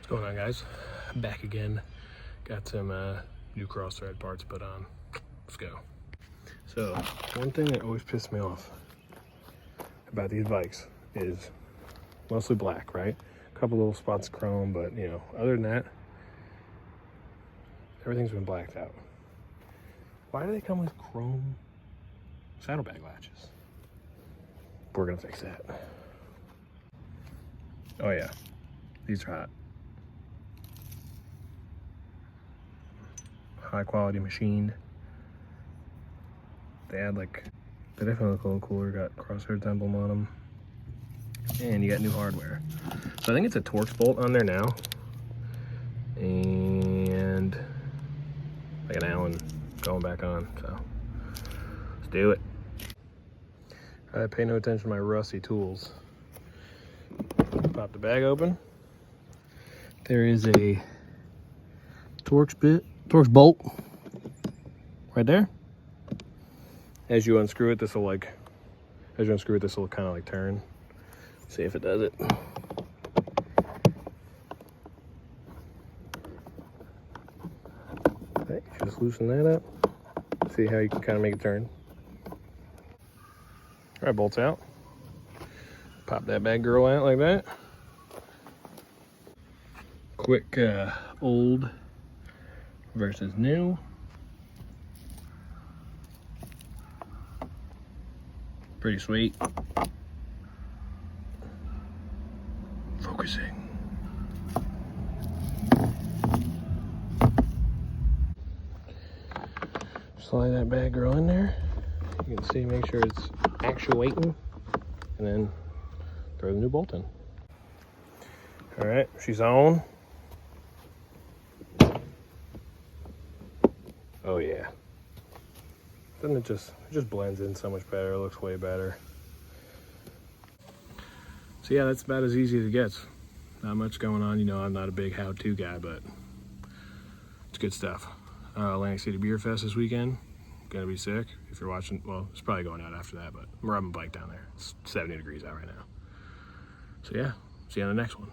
What's going on, guys? Back again. Got some new Crossthread parts put on. Let's go. So one thing that always pissed me off about these bikes is mostly black, right? A couple little spots of chrome, but you know, other than that, everything's been blacked out. Why do they come with chrome saddlebag latches? We're gonna fix that. Oh yeah, these are hot. High quality machined. They definitely look a little cooler. Got Crossthread emblem on them. And you got new hardware. So I think it's a Torx bolt on there now. And like an Allen going back on, so let's do it. I pay no attention to my rusty tools. Pop the bag open. There is a Torx bolt right there. As you unscrew it, this will kind of like turn. See if it does it. Okay, just loosen that up. See how you can kind of make it turn. All right, bolts out. Pop that bad girl out like that. Quick old versus new. Pretty sweet. Focusing. Slide that bad girl in there. You can see, make sure it's actuating, and then throw the new bolt in. All right, she's on. Oh yeah. Then it just blends in so much better. It looks way better. So yeah, that's about as easy as it gets. Not much going on. You know, I'm not a big how-to guy, but it's good stuff. Atlantic City Beer Fest this weekend. Gonna be sick. If you're watching, well, it's probably going out after that, but I'm riding a bike down there. It's 70 degrees out right now. So yeah, see you on the next one.